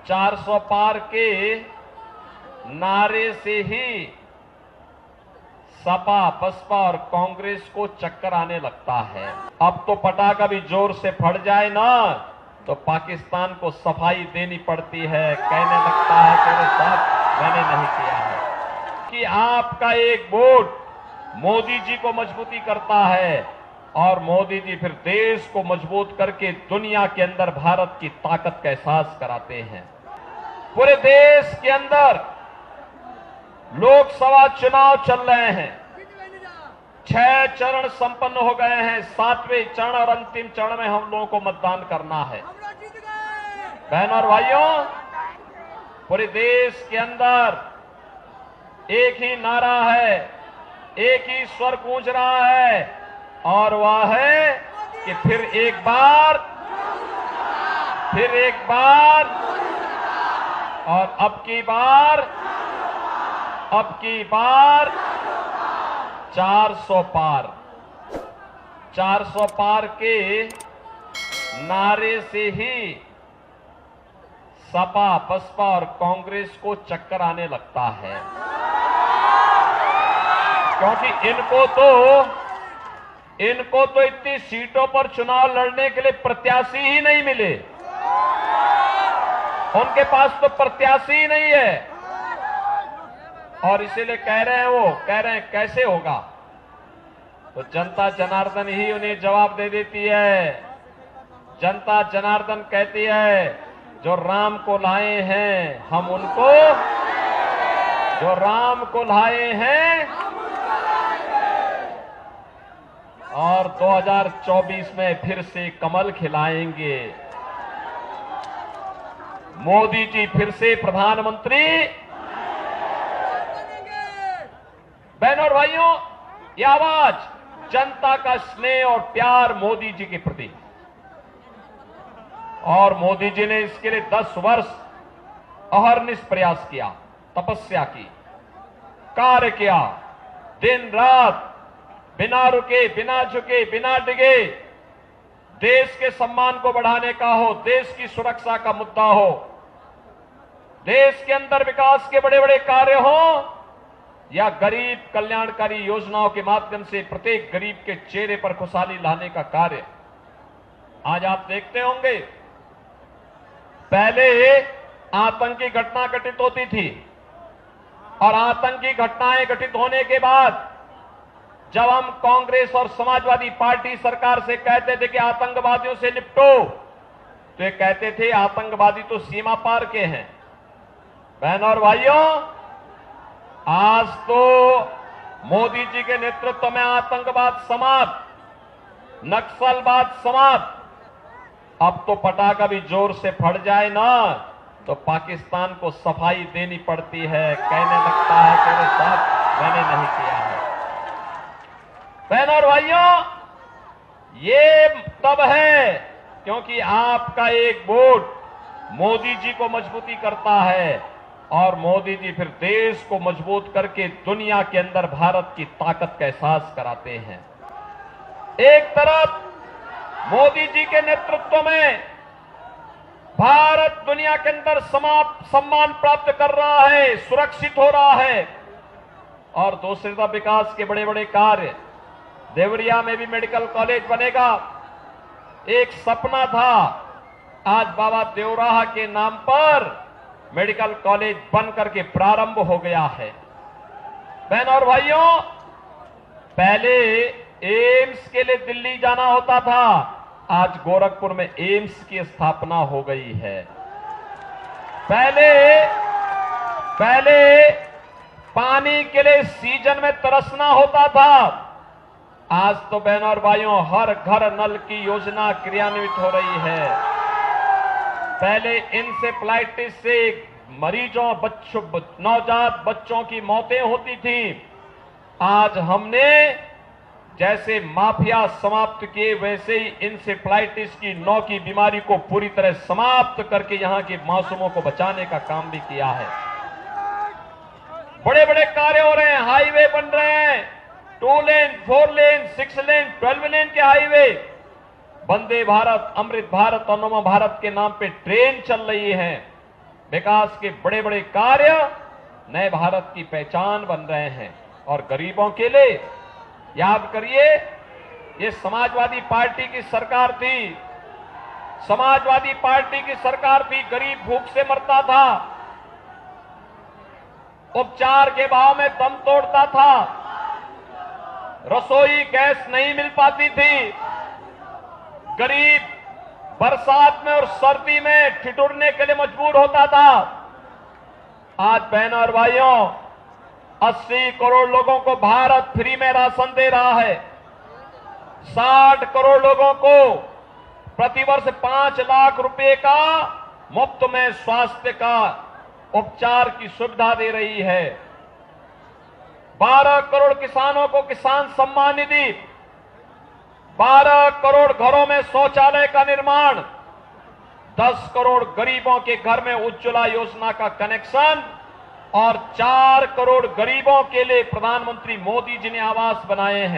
400 पार के नारे से ही सपा, बसपा और कांग्रेस को चक्कर आने लगता है। अब तो पटाखा भी जोर से फट जाए ना तो पाकिस्तान को सफाई देनी पड़ती है, कहने लगता है तेरे साथ मैंने नहीं किया है। कि आपका एक वोट मोदी जी को मजबूती करता है और मोदी जी फिर देश को मजबूत करके दुनिया के अंदर भारत की ताकत का एहसास कराते हैं। पूरे देश के अंदर लोकसभा चुनाव चल रहे हैं, 6 चरण संपन्न हो गए हैं, 7वें चरण और अंतिम चरण में हम लोगों को मतदान करना है। बहनों और भाइयों, पूरे देश के अंदर एक ही नारा है, एक ही स्वर गूंज रहा है और वह है कि फिर एक बार और अब की बार 400 पार। 400 पार के नारे से ही सपा, बसपा और कांग्रेस को चक्कर आने लगता है, क्योंकि इनको तो इतनी सीटों पर चुनाव लड़ने के लिए प्रत्याशी ही नहीं मिले, उनके पास तो प्रत्याशी ही नहीं है और इसीलिए कह रहे हैं कैसे होगा। तो जनता जनार्दन ही उन्हें जवाब दे देती है। जनता जनार्दन कहती है जो राम को लाए हैं हम उनको, जो राम को लाए हैं और 2024 में फिर से कमल खिलाएंगे। मोदी जी फिर से प्रधानमंत्री। बहनों और भाइयों, यह आवाज जनता का स्नेह और प्यार मोदी जी के प्रति, और मोदी जी ने इसके लिए 10 वर्ष अहर्निश प्रयास किया, तपस्या की, कार्य किया, दिन रात बिना रुके, बिना झुके, बिना डिगे, देश के सम्मान को बढ़ाने का हो, देश की सुरक्षा का मुद्दा हो, देश के अंदर विकास के बड़े बड़े कार्य हो या गरीब कल्याणकारी योजनाओं के माध्यम से प्रत्येक गरीब के चेहरे पर खुशहाली लाने का कार्य। आज आप देखते होंगे पहले आतंकी घटना घटित होती थी और आतंकी घटनाएं घटित होने के बाद जब हम कांग्रेस और समाजवादी पार्टी सरकार से कहते थे कि आतंकवादियों से निपटो, तो ये कहते थे आतंकवादी तो सीमा पार के हैं। बहनों और भाइयों, आज तो मोदी जी के नेतृत्व में आतंकवाद समाप्त, नक्सलवाद समाप्त। अब तो पटाखा भी जोर से फट जाए ना तो पाकिस्तान को सफाई देनी पड़ती है, कहने लगता है तेरे साथ मैंने नहीं किया है। बहनों और भाइयों, ये तब है क्योंकि आपका एक वोट मोदी जी को मजबूती करता है और मोदी जी फिर देश को मजबूत करके दुनिया के अंदर भारत की ताकत का एहसास कराते हैं। एक तरफ मोदी जी के नेतृत्व में भारत दुनिया के अंदर सम्मान प्राप्त कर रहा है, सुरक्षित हो रहा है, और दूसरी तरफ विकास के बड़े बड़े कार्य। देवरिया में भी मेडिकल कॉलेज बनेगा, एक सपना था, आज बाबा देवराहा के नाम पर मेडिकल कॉलेज बन करके प्रारंभ हो गया है। बहनों और भाइयों, पहले एम्स के लिए दिल्ली जाना होता था, आज गोरखपुर में एम्स की स्थापना हो गई है। पहले पानी के लिए सीजन में तरसना होता था, आज तो बहनों और भाइयों हर घर नल की योजना क्रियान्वित हो रही है। पहले इंसेफ्लाइटिस से मरीजों, नवजात बच्चों की मौतें होती थी, आज हमने जैसे माफिया समाप्त किए वैसे ही इंसेफ्लाइटिस की 9 की बीमारी को पूरी तरह समाप्त करके यहां के मासूमों को बचाने का काम भी किया है। बड़े बड़े कार्य हो रहे हैं, हाईवे बन रहे हैं, 2 लेन, 4 लेन, 6 लेन, 12 लेन के हाईवे, वंदे भारत, अमृत भारत और नमो भारत के नाम पे ट्रेन चल रही है। विकास के बड़े बड़े कार्य नए भारत की पहचान बन रहे हैं। और गरीबों के लिए याद करिए, ये समाजवादी पार्टी की सरकार थी, समाजवादी पार्टी की सरकार थी, गरीब भूख से मरता था, उपचार के भाव में दम तोड़ता था, रसोई गैस नहीं मिल पाती थी, गरीब बरसात में और सर्दी में ठिठुरने के लिए मजबूर होता था। आज बहनों और भाइयों, 80 करोड़ लोगों को भारत फ्री में राशन दे रहा है। 60 करोड़ लोगों को प्रतिवर्ष 5 लाख रुपए का मुफ्त में स्वास्थ्य का उपचार की सुविधा दे रही है। 12 करोड़ किसानों को किसान सम्मान निधि, 12 करोड़ घरों में शौचालय का निर्माण, 10 करोड़ गरीबों के घर में उज्ज्वला योजना का कनेक्शन और 4 करोड़ गरीबों के लिए प्रधानमंत्री मोदी जी ने आवास बनाए हैं।